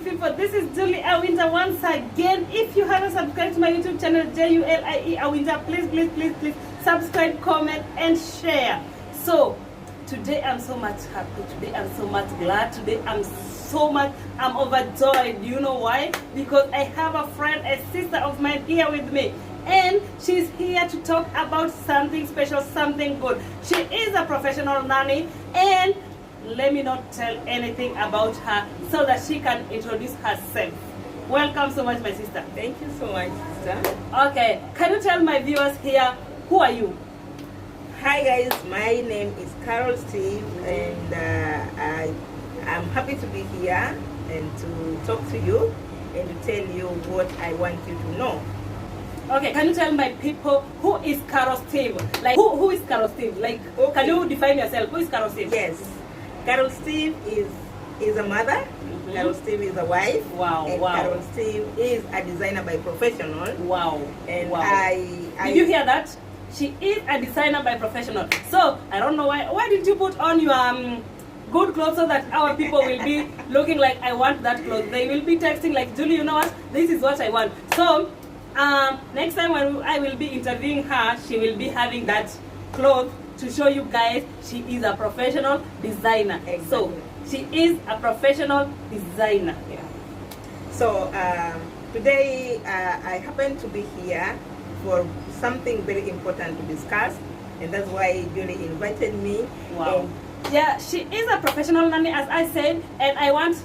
people, this is Julie Awinja once again. If you haven't subscribed to my YouTube channel, Julie Awinja, please subscribe, comment and share. So today I'm so much happy, today I'm so much glad, today I'm overjoyed. Do you know why? Because I have a friend, a sister of mine here with me, and she's here to talk about something special, something good. She is a professional nanny, and let me not tell anything about her so that she can introduce herself. Welcome so much, my sister. Thank you so much, sister. Okay, can you tell my viewers here, who are you? Hi guys, my name is Carol Steve, and I'm happy to be here and to talk to you and to tell you what I want you to know. Okay, can you tell my people who is Carol Steve? Like who is Carol Steve? Like, okay. Can you define yourself? Who is Carol Steve? Yes, Carol Steve is a mother. Mm-hmm. Carol Steve is a wife. Wow, and wow. Carol Steve is a designer by professional. Wow. And wow. Did you hear that? She is a designer by professional. So I don't know why did you put on your good clothes so that our people will be looking like, I want that clothes. They will be texting like, Julie, you know what? This is what I want. So next time when I will be interviewing her, she will be having that clothes to show you guys she is a professional designer. Exactly. So she is a professional designer. Yeah. So today I happen to be here for something very important to discuss, and that's why Julie invited me. Wow. Yeah, she is a professional nanny, as I said, and I want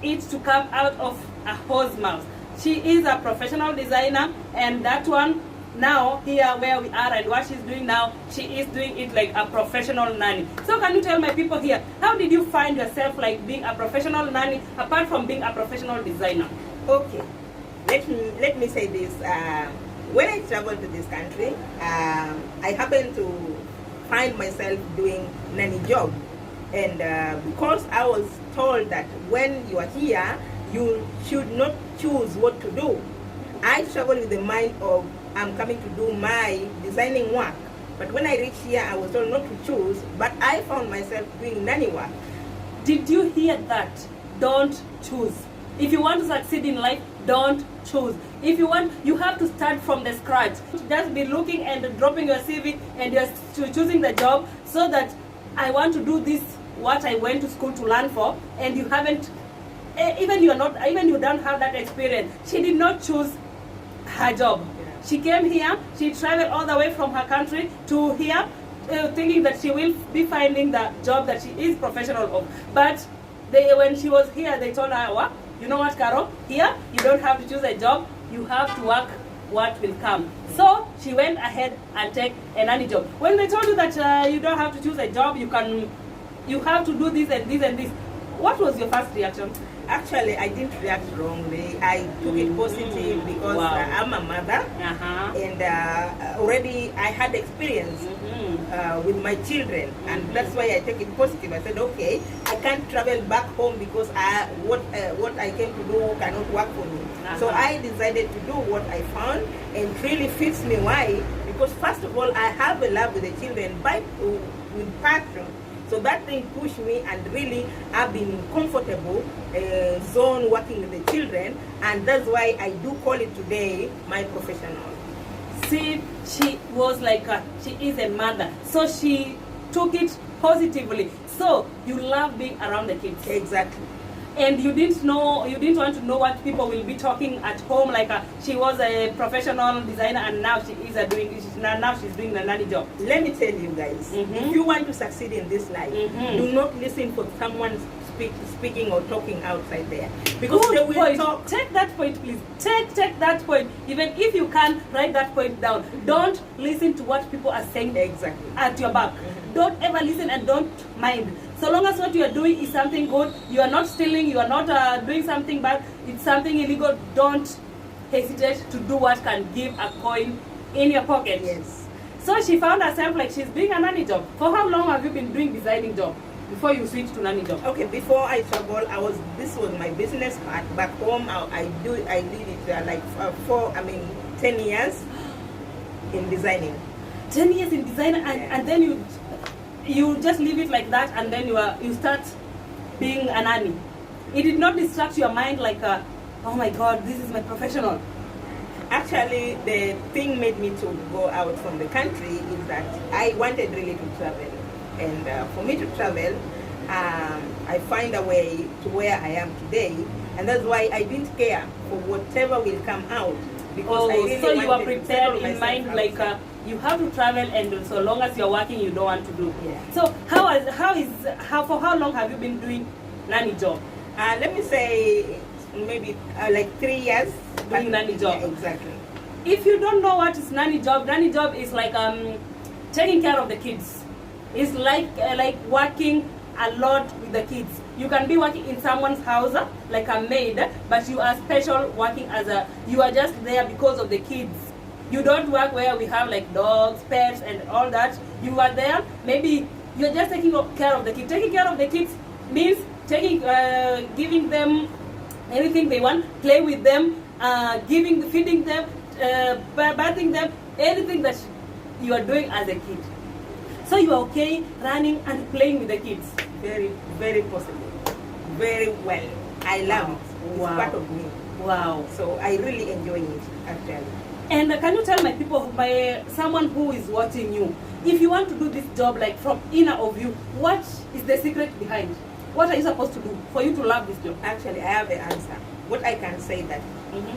it to come out of a horse's mouth. She is a professional designer, and that one now here where we are and what she's doing now, she is doing it like a professional nanny. So can you tell my people here, how did you find yourself like being a professional nanny apart from being a professional designer? Okay, let me say this. When I traveled to this country, I happened to find myself doing nanny job, and because I was told that when you are here, you should not choose what to do, I traveled with the mind of I'm coming to do my designing work. But when I reached here, I was told not to choose, but I found myself doing nanny work. Did you hear that? Don't choose. If you want to succeed in life, don't choose. If you want, you have to start from the scratch. Just be looking and dropping your CV and you're choosing the job so that I want to do this, what I went to school to learn for, and you haven't, even you don't have that experience. She did not choose her job. She came here, she traveled all the way from her country to here, thinking that she will be finding the job that she is professional of. But when she was here, they told her, what? You know what, Carol? Here, you don't have to choose a job. You have to work what will come. So she went ahead and take a nanny job. When they told you that you don't have to choose a job, you have to do this and this and this. What was your first reaction? Actually, I didn't react wrongly. I took it positive because wow. I'm a mother, and already I had experience with my children, and that's why I take it positive. I said, okay, I can't travel back home because what I came to do cannot work for me. So I decided to do what I found, and it really fits me. Why? Because first of all, I have a love with the children with passion. So that thing pushed me, and really I've been comfortable zone working with the children, and that's why I do call it today my professional. See, she was like she is a mother, so she took it positively. So you love being around the kids. Exactly. And you didn't want to know what people will be talking at home. Like she was a professional designer, and now she's doing the nanny job. Let me tell you guys, if you want to succeed in this life, do not listen for someone speaking or talking outside there, because good they will point. talk. Take that point, please. Take that point. Even if you can write that point down, don't listen to what people are saying exactly at your back. Don't ever listen and don't mind. So long as what you are doing is something good, you are not stealing, you are not doing something bad, it's something illegal, don't hesitate to do what can give a coin in your pocket. Yes. So she found herself like she's doing a nanny job. For how long have you been doing designing job before you switched to nanny job? Okay, before I travel, this was my business part. Back home, I did it 10 years in designing. 10 years in design, and then you just leave it like that, and then you start being a nanny. It did not distract your mind like, oh my God, this is my professional. Actually, the thing made me to go out from the country is that I wanted really to travel. And for me to travel, I find a way to where I am today. And that's why I didn't care for whatever will come out. Because I really so you are wanted to prepared settle in mind, myself like you have to travel, and so long as you're working, you don't want to do. Yeah. So for how long have you been doing nanny job? Let me say maybe like 3 years. Doing nanny job. Yeah, exactly. If you don't know what is nanny job is like taking care of the kids. It's like working a lot with the kids. You can be working in someone's house like a maid, but you are special working you are just there because of the kids. You don't work where we have like dogs, pets, and all that. You are there, maybe you're just taking care of the kids. Taking care of the kids means giving them anything they want, play with them, feeding them, bathing them, anything that you are doing as a kid. So you are okay running and playing with the kids. Very, very possible. Very well. I love it. It's part of me. Wow. So I really enjoy it, actually. And can you tell my people, someone who is watching you, if you want to do this job like from inner of you, what is the secret behind? What are you supposed to do for you to love this job? Actually, I have the answer. What I can say that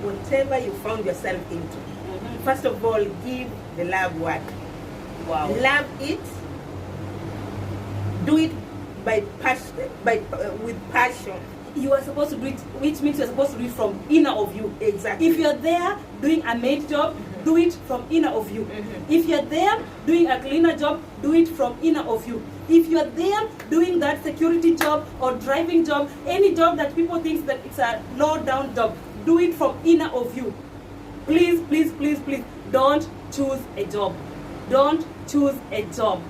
whatever you found yourself into, first of all, give the love work. Wow. Love it. Do it with passion. You are supposed to do it, which means you're supposed to do it from inner of you. Exactly. If you're there doing a maid job, do it from inner of you. If you're there doing a cleaner job, do it from inner of you. If you're there doing that security job or driving job, any job that people think that it's a low down job, do it from inner of you. Please, please, please, please, don't choose a job. Don't choose a job.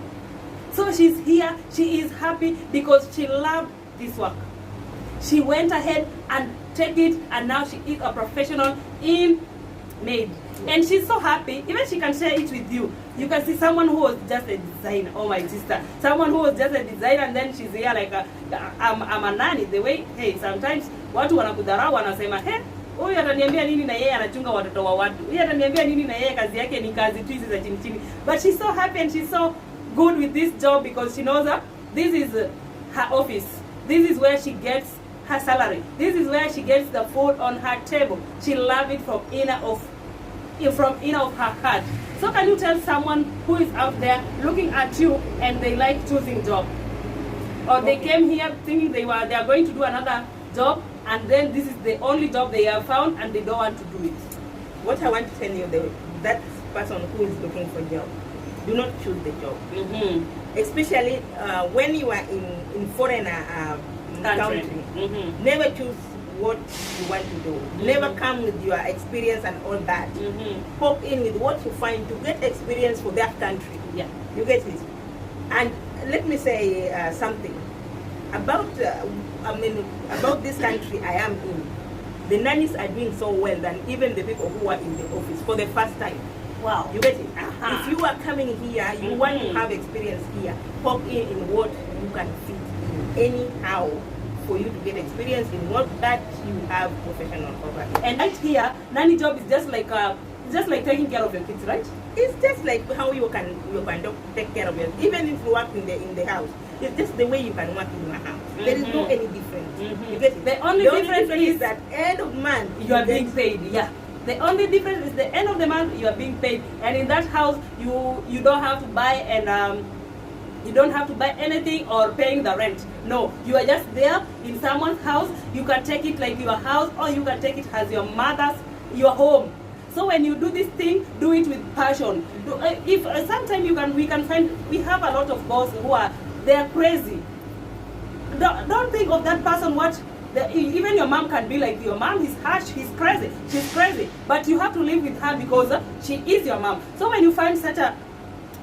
So she's here, she is happy because she loved this work. She went ahead and take it, and now she is a professional in maid. And she's so happy, even she can share it with you. You can see someone who was just a designer, oh my sister. Someone who was just a designer, and then she's here like, I'm a nanny. The way, hey, sometimes watu wanakudharau wanasema, hey, huyu ataniambia nini na yeye anachunga watoto wa watu. Huyu ataniambia nini na yeye kazi yake ni kazi tu hizi za chini chini. But she's so happy and she's so good with this job because she knows that this is her office. This is where she gets her salary. This is where she gets the food on her table. She loves it from inner of her heart. So can you tell someone who is out there looking at you and they like choosing job, or they came here thinking they are going to do another job, and then this is the only job they have found and they don't want to do it? What I want to tell you, that person who is looking for a job, do not choose the job. Especially when you are in foreign country. Never choose what you want to do. Never come with your experience and all that. Pop in with what you find to get experience for that country. Yeah. You get it? And let me say something about about this country I am in. The nannies are doing so well than even the people who are in the office for the first time. Wow. You get it? If you are coming here, you want to have experience here, pop in what you can fit in anyhow for you to get experience in what that you have professional over here. And right here, nanny job is just like taking care of your kids, right? It's just like how you can take care of it. Even if you work in the house, it's just the way you can work in your house. There is no any difference. You get it? The only difference is that end of month you are being paid. Yeah. The only difference is the end of the month you are being paid, and in that house you don't have to buy you don't have to buy anything or paying the rent. No, you are just there in someone's house. You can take it like your house, or you can take it as your your home. So when you do this thing, do it with passion. If sometimes we can find, we have a lot of bosses who are crazy. Don't think of that person. Even your mom can be like, your mom is harsh, she's crazy. But you have to live with her because she is your mom. So when you find such a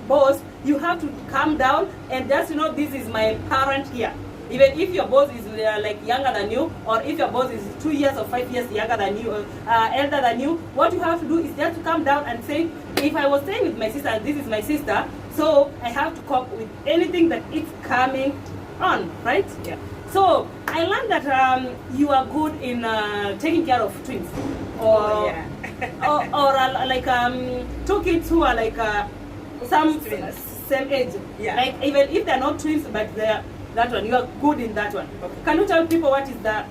boss, you have to calm down and just this is my parent here. Even if your boss is like younger than you, or if your boss is 2 years or 5 years younger than you, elder than you, what you have to do is just to calm down and say, if I was staying with my sister, this is my sister, so I have to cope with anything that is coming on, right? Yeah. So I learned that you are good in taking care of twins, or like two kids who are like some Twins. same age. Yeah. Like even if they're not twins, but they're that one, you are good in that one. Okay. Can you tell people what is the?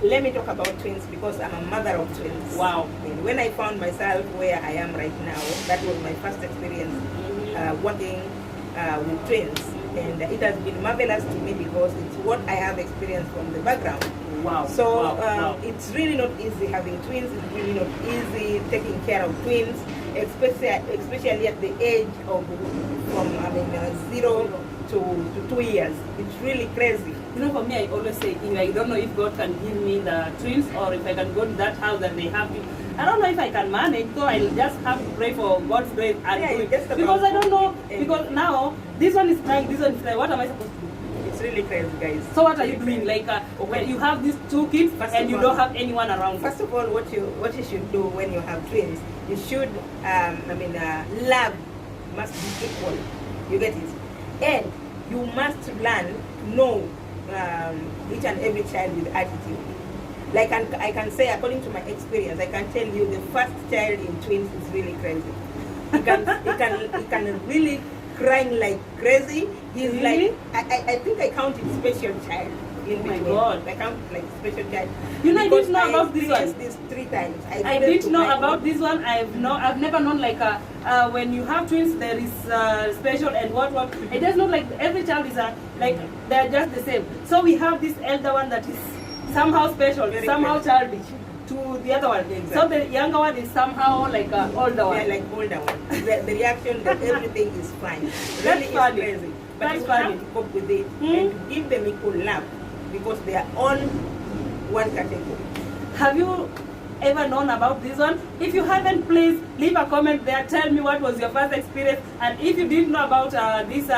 Let me talk about twins because I'm a mother of twins. Wow. And when I found myself where I am right now, that was my first experience working with twins. And it has been marvelous to me because it's what I have experienced from the background. Wow. So wow. it's really not easy having twins. It's really not easy taking care of twins, especially at the age of from 0 to 2 years. It's really crazy. You know, for me, I always say, I don't know if God can give me the twins or if I can go to that house and they have it. I don't know if I can manage, so I'll just have to pray for God's grace and do it. Because I don't know, because now, this one is crying, this one is crying. What am I supposed to do? It's really crazy, guys. So what are you doing? Like, when you have these two kids and you don't have anyone around? First of all, what you should do when you have twins, you should, love must be equal. You get it? And you must learn to know each and every child with attitude. Like I can say, according to my experience, I can tell you the first child in twins is really crazy. He can really crying like crazy. He's really? like I think I counted special child in between. Oh my God. I count like special child. You know, I didn't know about this this one. This 3 times. I didn't know about this one. I've never known like when you have twins there is special and what. It does not like every child is like they're just the same. So we have this elder one that is somehow special, Very somehow crazy. childish to the other one. Exactly. So the younger one is somehow like older one. Yeah, like older one. The reaction, that everything is fine. That's Really funny. is crazy. But That's you funny. have to cope with it and to give them equal love because they are all one category. Have you ever known about this one? If you haven't, please leave a comment there. Tell me what was your first experience, and if you didn't know about these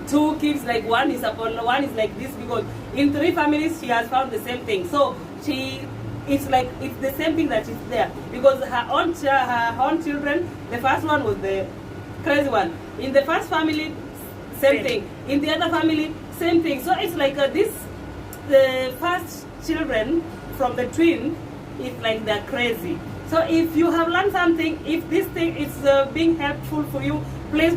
two kids, like one is like this, because in 3 families she has found the same thing. So it's the same thing that is there, because her own children, the first one was the crazy one. In the first family, same thing. In the other family, same thing. So it's like the first children from the twin, it's like they're crazy. So if you have learned something, if this thing is being helpful for you, please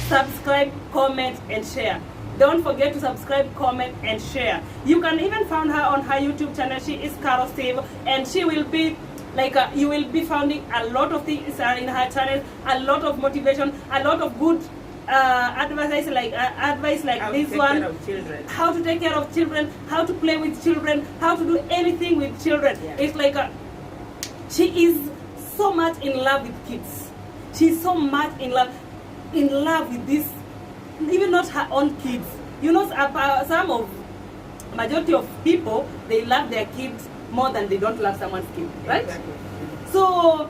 subscribe, comment and share. Don't forget to subscribe, comment and share. You can even find her on her YouTube channel. She is Carol Steve, and she will be like you will be finding a lot of things in her channel, a lot of motivation, a lot of good advice like How this to take one. care of children. How to take care of children, how to play with children, how to do anything with children. Yeah. It's like she is so much in love with kids. She's so much in love with this, even not her own kids. You know, some of majority of people, they love their kids more than they don't love someone's kid, right? Exactly. So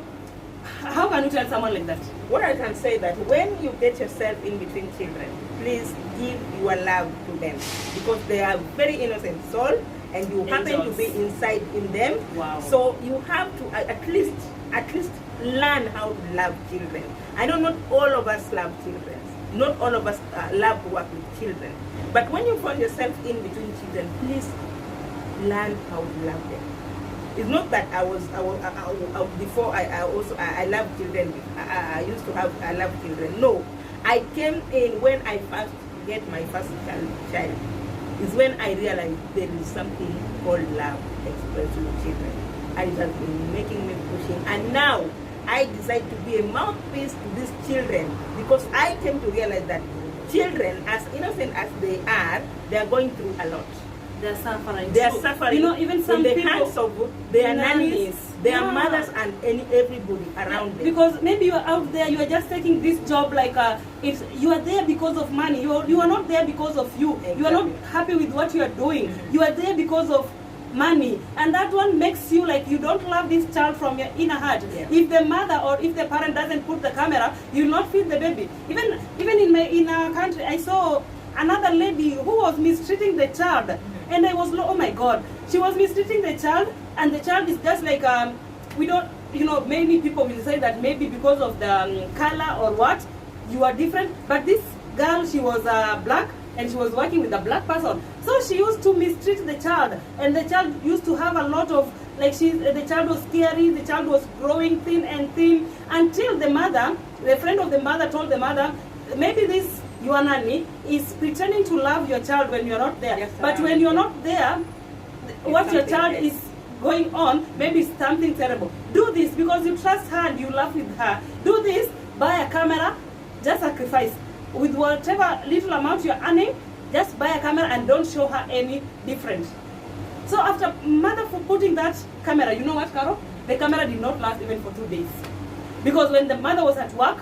how can you tell someone like that? What I can say that when you get yourself in between children, please give your love to them because they are very innocent soul and you happen to be inside in them. Wow. So you have to at least learn how to love children. I know not all of us love children. Not all of us love to work with children. But when you find yourself in between children, please learn how to love them. It's not that I before I love children. I used to I love children. No, I came in when I first get my first child. Is when I realized there is something called love expressed to children, and it has been making me pushing. And now I decide to be a mouthpiece to these children because I came to realize that children, as innocent as they are going through a lot. They're suffering. They are suffering. You know, even some in the people, hands of their nannies, their Yeah. mothers, and everybody around them. Because maybe you are out there, you are just taking this job like you are there because of money. You are not there because of you. Exactly. You are not happy with what you are doing. You are there because of money, and that one makes you like you don't love this child from your inner heart. Yeah. If the mother or if the parent doesn't put the camera, you will not feed the baby. Even in our country, I saw another lady who was mistreating the child, and I was like, oh my God, she was mistreating the child, and the child is just like we don't, you know, many people will say that maybe because of the color or what, you are different, but this girl, she was black, and she was working with a black person. So she used to mistreat the child, and the child used to have a lot of, like, the child was scary, the child was growing thin and thin, until the mother, the friend of the mother told the mother, maybe this, your nanny, is pretending to love your child when you're not there. Yes, but when you're not there, what your child is going on, maybe something terrible. Do this because you trust her and you love with her. Do this, buy a camera, just sacrifice. With whatever little amount you're earning, just buy a camera and don't show her any different. So after mother for putting that camera, you know what, Carol? The camera did not last even for 2 days. Because when the mother was at work,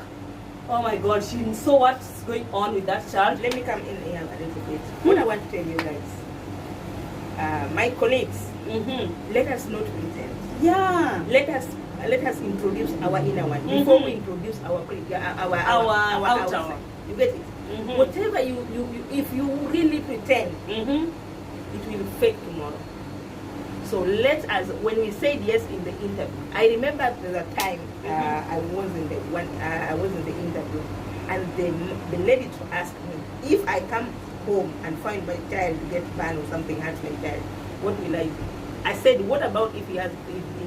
oh my God, she saw what's going on with that child. Let me come in here a little bit. What I want to tell you guys, my colleagues, let us not pretend. Yeah. Let us introduce our inner one before we introduce our outer. You get it? Whatever you if you really pretend, it will fake tomorrow. So let us, when we said yes in the interview, I remember the time I was in the interview, and the lady to ask me if I come home and find my child to get banned or something hurts my child, what will I do? I said, what about if he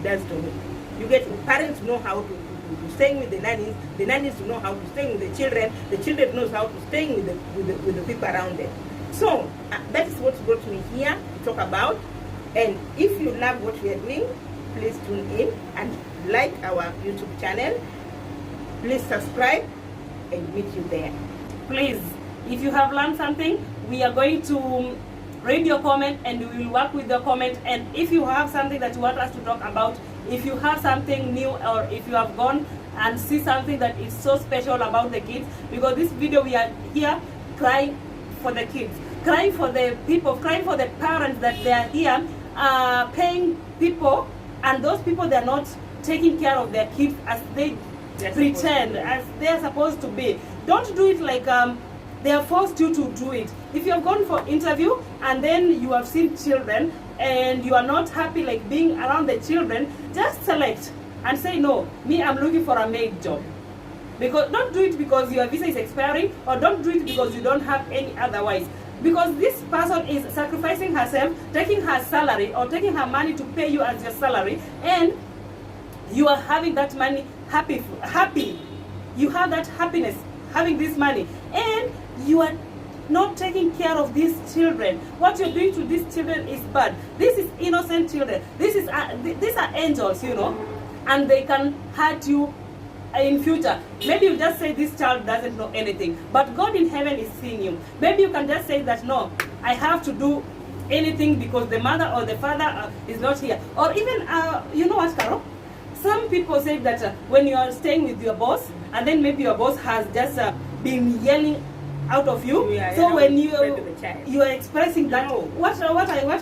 does to me? You get it? Parents know how to staying with the nannies know how to stay with the children knows how to stay with the people around them. So that is what brought me here to talk about. And if you love what we are doing, please tune in and like our YouTube channel. Please subscribe and meet you there. Please, if you have learned something, we are going to read your comment and we will work with your comment. And if you have something that you want us to talk about, if you have something new, or if you have gone and see something that is so special about the kids, because this video we are here crying for the kids, crying for the people, crying for the parents that they are here paying people, and those people, they are not taking care of their kids as they pretend, as they are supposed to be. Don't do it like they have forced you to do it. If you have gone for interview and then you have seen children and you are not happy like being around the children, just select and say, no, me, I'm looking for a maid job. Because don't do it because your visa is expiring, or don't do it because you don't have any otherwise. Because this person is sacrificing herself, taking her salary or taking her money to pay you as your salary, and you are having that money happy. You have that happiness having this money, and you are not taking care of these children. What you're doing to these children is bad. This is innocent children. These are angels, you know, and they can hurt you in future. Maybe you just say this child doesn't know anything, but God in heaven is seeing you. Maybe you can just say that, no, I have to do anything because the mother or the father is not here. Or even, you know what, Carol? Some people say that when you are staying with your boss, and then maybe your boss has just been yelling out of you, so when you are expressing that, no. What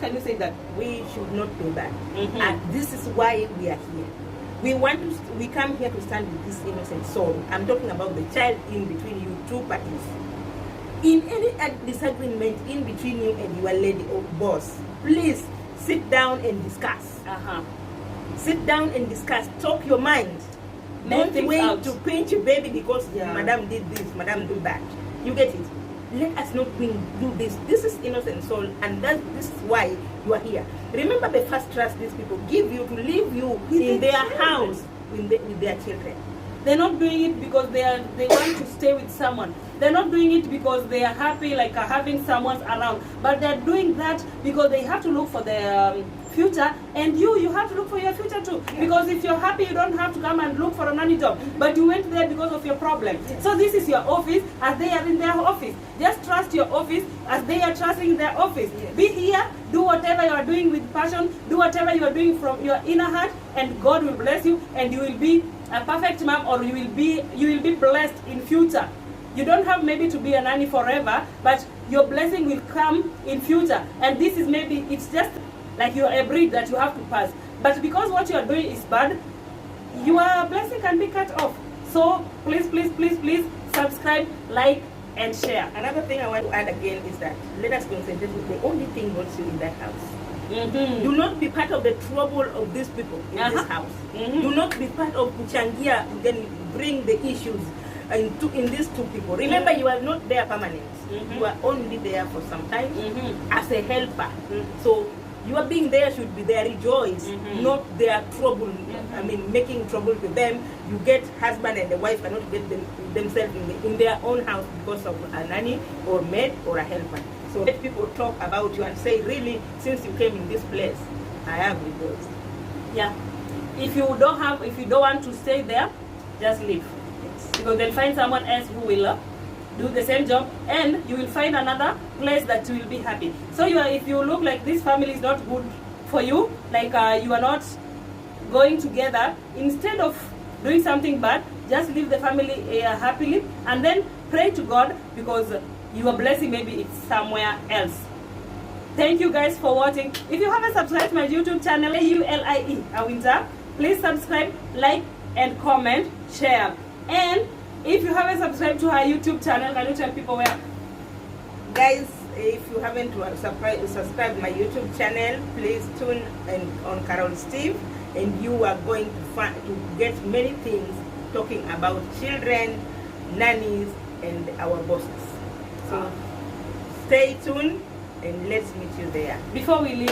can you say that? We should not do that. And this is why we are here. We come here to stand with this innocent soul. I'm talking about the child in between you two parties. In any disagreement in between you and your lady or boss, please sit down and discuss. Sit down and discuss. Talk your mind. Don't wait to paint your baby because madam did this, madam do that. You get it? Let us not do this. This is innocent soul, and this is why you are here. Remember the first trust these people give you to leave you in their house with their children. They're not doing it because they want to stay with someone. They're not doing it because they are happy like having someone around. But they're doing that because they have to look for their future, and you have to look for your future too. Because if you're happy, you don't have to come and look for a nanny job. But you went there because of your problem. So this is your office as they are in their office. Just trust your office as they are trusting their office. Be here, do whatever you are doing with passion, do whatever you are doing from your inner heart, and God will bless you, and you will be a perfect mom, or you will be blessed in future. You don't have maybe to be a nanny forever, but your blessing will come in future. And this is maybe, it's just like you are a bridge that you have to pass. But because what you are doing is bad, your blessing can be cut off. So please, please, please, please subscribe, like, and share. Another thing I want to add again is that let us concentrate with the only thing wants you in that house. Do not be part of the trouble of these people in this house. Do not be part of Kuchangia, then bring the issues. in these two people. Remember, you are not there permanent. You are only there for some time as a helper. So your being there should be their rejoice, not their trouble. I mean, making trouble to them. You get husband and the wife cannot get themselves in their own house because of a nanny or maid or a helper. So let people talk about you and say, really, since you came in this place, I have rejoiced. Yeah. If you don't want to stay there, just leave. Yes. Because they'll find someone else who will do the same job, and you will find another place that will be happy. So if you look like this family is not good for you, like you are not going together, instead of doing something bad, just leave the family happily, and then pray to God, because your blessing maybe it's somewhere else. Thank you guys for watching. If you haven't subscribed to my YouTube channel, AULIE Awinta, please subscribe, like, and comment, share. And if you haven't subscribed to our YouTube channel, can you tell people where? Guys, if you haven't subscribed my YouTube channel, please tune in on Carol Steve, and you are going to get many things talking about children, nannies, and our bosses. So stay tuned and let's meet you there. Before we leave,